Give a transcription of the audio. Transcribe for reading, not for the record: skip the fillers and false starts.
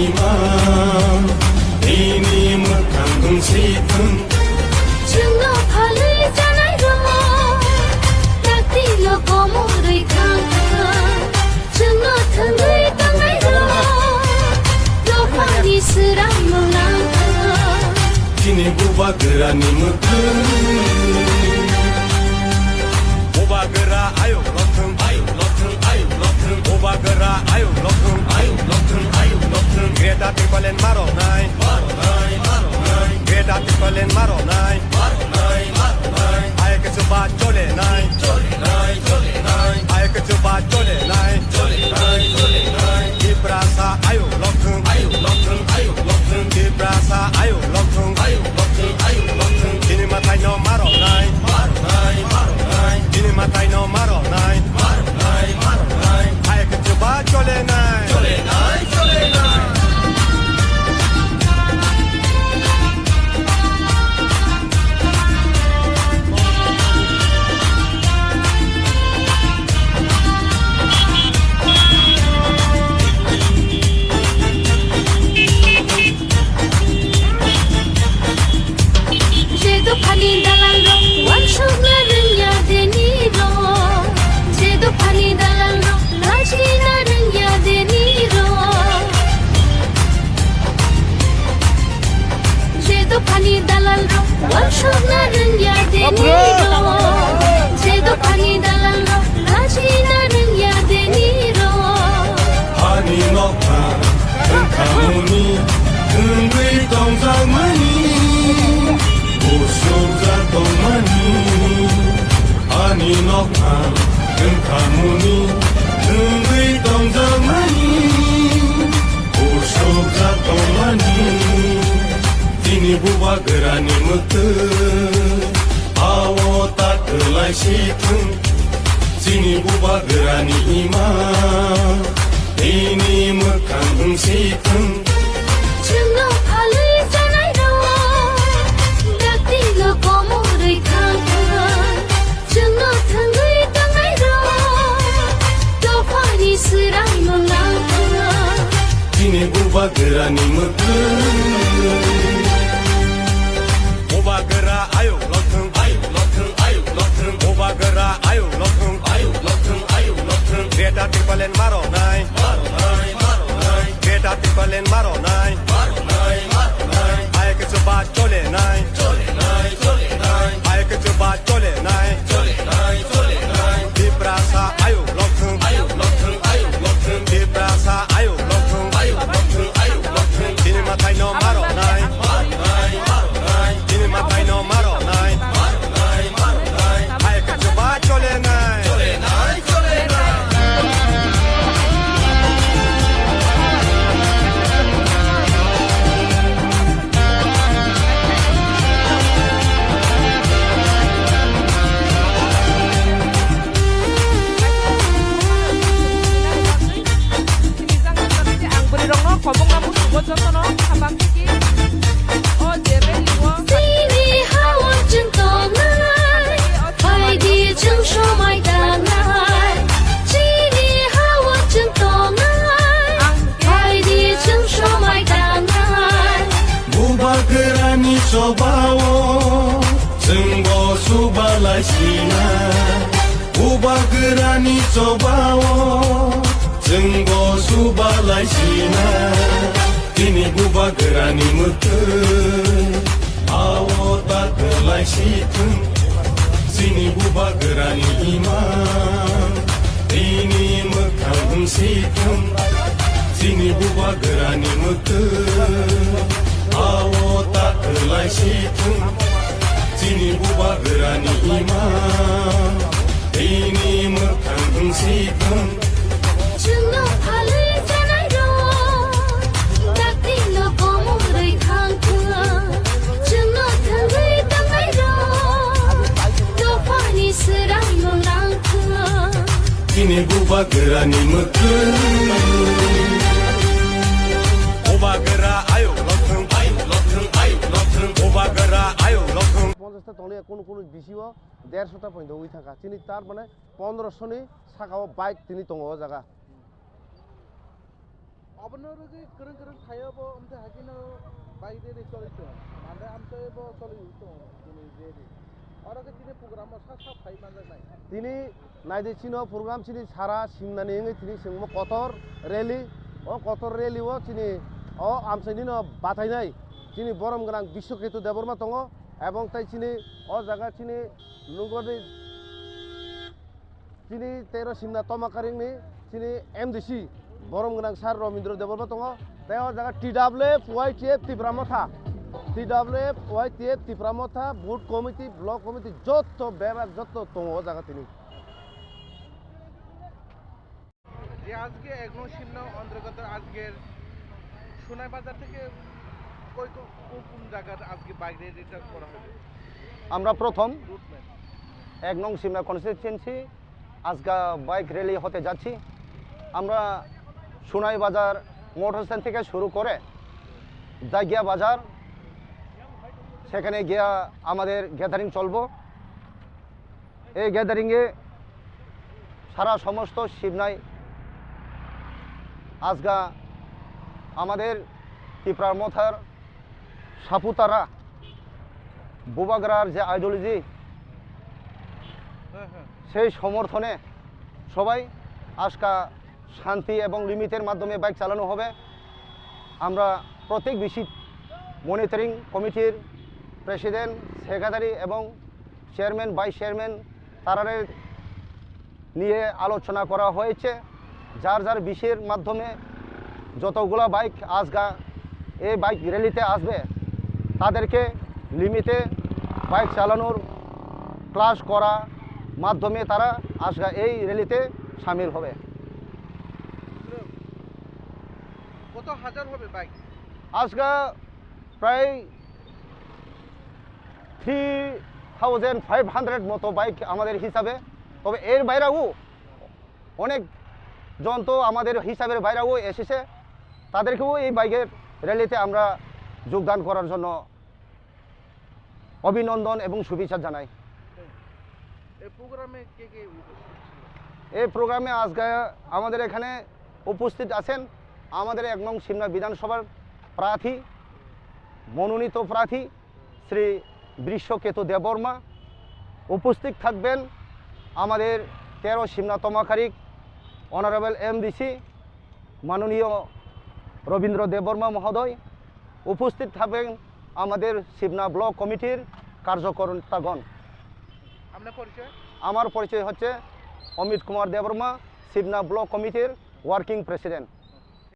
iman ini mokhang gengsi thung जोंनो फालै जानाय दङ दाख्लैल' गमरै खांखा जोंनो थोंगै थांनाय दङ दफानि सोरां मोलांखा दिनै बबा गोरानि मोखों बबा गोरा आयौ लथों बबा गोरा आयौ लथों Greta Thunberg मार'नाय Greta Thunberg मार'नाय आयेखौ Joba जलेनाय आयेखौ Joba जलेनाय Ibrasa आयौ लथों Ibrasa आयौ लथों दिनै माथाय न' मार'नाय दिनै माथाय न' मार'नाय आयेखौ Joba जलेनाय Buba gerani mutu awo takelai situng sini buba gerani iman ini mokhang situng जोंनो फालै जानाय दङ दाख्लैल' गमरै खांखा जोंनो थोंगै थांनाय दङ दफानि सोरां मोलांखा दिनै बुबा gerani mutu Bobba gera ayo lotun Bobba gera ayo lotun Greta Thunberg maronai Greta Thunberg maronai Ayeke coba jolenai Ayeke coba jolenai Ibrasa ayo lotun Ibrasa ayo lotun Dini matai no maronai Dini matai no maronai Ayeke coba jolenai Sini hawa जों दंनाय बायदि जों समायदानाय Sini hawa जों दंनाय बायदि जों समायदानाय Buba gerani sobawo Senggo subalai sina Buba gerani sobawo Senggo subalai sina Dini buba gerani mutu Awo takelai situng Sini buba gerani iman Ini mokhang situng Sini buba gerani mutu Awo takelai situng Sini buba gerani iman Ini mokhang situng जोंनो फालै जानाय दङ दाख्लैल' गमरै खांखा जोंनो थोंगै थांनाय दङ दफानि सोरां मोलांखा Dini buba gerani mokhang Bobba gera ayo lotun Bobba gera ayo lotun 50টা তলে কোনো বেশিও 150টা পর্যন্ত ওই থাকা তিনি তার মানে 1500 নি সাকাও বাইক তিনি দङ জায়গা Abanorugi keren kaya bo umte hakino baide de cholito mande amte bo cholito tini jeri orake tini program sa phai mande nai তিনি নাইদে চিনো প্রোগ্রাম চিনি সারা সিমনানি এঙে তিনি সিংমো কতর রেলি ও কতর রেলি ও চিনি ও আমসাইনি ন বাতাইনাই চিনি বরম গ্রাং বিশ্বকেতু দেবর্মা দङ এবং তাই চিনি ও জায়গা চিনি নুগদি চিনি 13 সিমনা তমাকারিংনি চিনি এমডিসি বরম গ্রাং সার রবীন্দ্র দেবর্মা দङ তাই ও জায়গা টিডব্লিউএফ ওয়াইটিএফ ত্রিপুরামথা টিডব্লিউএফ ওয়াইটিএফ ত্রিপুরামথা বুট কমিটি ব্লক কমিটি যত বিভাগ যত দङ ও জায়গা তিনি যে আজকে একনো সিমনা অন্তর্গত আজকের সোনাই বাজার থেকে কোন কোন জায়গার আজকে বাইক রেডিটা করা হবে আমরা প্রথম রুটম্যাপ 1 নং সিমনা কনস্টিটিউয়েন্সি আজকে বাইক র্যালি হতে যাচ্ছি আমরা সোনাই বাজার মোটর স্ট্যান্ড থেকে শুরু করে জায়গিয়া বাজার সেখানে গিয়া আমাদের গ্যাদারিং চলবো এই গ্যাদারিংয়ে সারা সমস্ত সিমনাই আজগা আমাদের ত্রিপুরামথার সাপুতারা বুবাগ্রার যে আইডিওলজি সেই সমর্থনে সবাই আজকা শান্তি এবং লিমিটের মাধ্যমে বাইক চালানো হবে আমরা প্রত্যেক ভিসিট মনিটরিং কমিটির প্রেসিডেন্ট সেক্রেটারি এবং চেয়ারম্যান ভাইস চেয়ারম্যান তারারে নিয়ে আলোচনা করা হয়েছে যার যার বিষয়ের মাধ্যমে যতগুলো বাইক আজগা এই বাইক র্যালিতে আসবে তাদেরকে লিমিটে বাইক চালানোর ক্লাস করা মাধ্যমে তারা আজগা এই র্যালিতে সামিল হবে কত হাজার হবে বাইক আজগা প্রায় 3500 মতো বাইক আমাদের হিসাবে তবে এর বাইরেও অনেক জন তো আমাদের হিসাবের বাইরেও এসেছে তাদেরকেও এই বাইকের র্যালিতে আমরা যোগদান করার জন্য অভিনন্দন এবং শুভেচ্ছা জানাই এই প্রোগ্রামে কে কে এই প্রোগ্রামে আজকে আমাদের এখানে উপস্থিত আছেন আমাদের 1 নং সিমনা বিধানসভার প্রার্থী মনোনীত প্রার্থী শ্রী বৃষকেতু দেববর্মা উপস্থিত থাকবেন আমাদের 13 সিমনা তমাকারিক অনারেবল এমডিসি মাননীয় রবীন্দ্র দেববর্মা মহোদয় উপস্থিত থাকবেন আমাদের সিমনা ব্লক কমিটির কার্যকর্তাগণ আপনার পরিচয় আমার পরিচয় হচ্ছে অমিত কুমার দেববর্মা সিমনা ব্লক কমিটির ওয়ার্কিং প্রেসিডেন্ট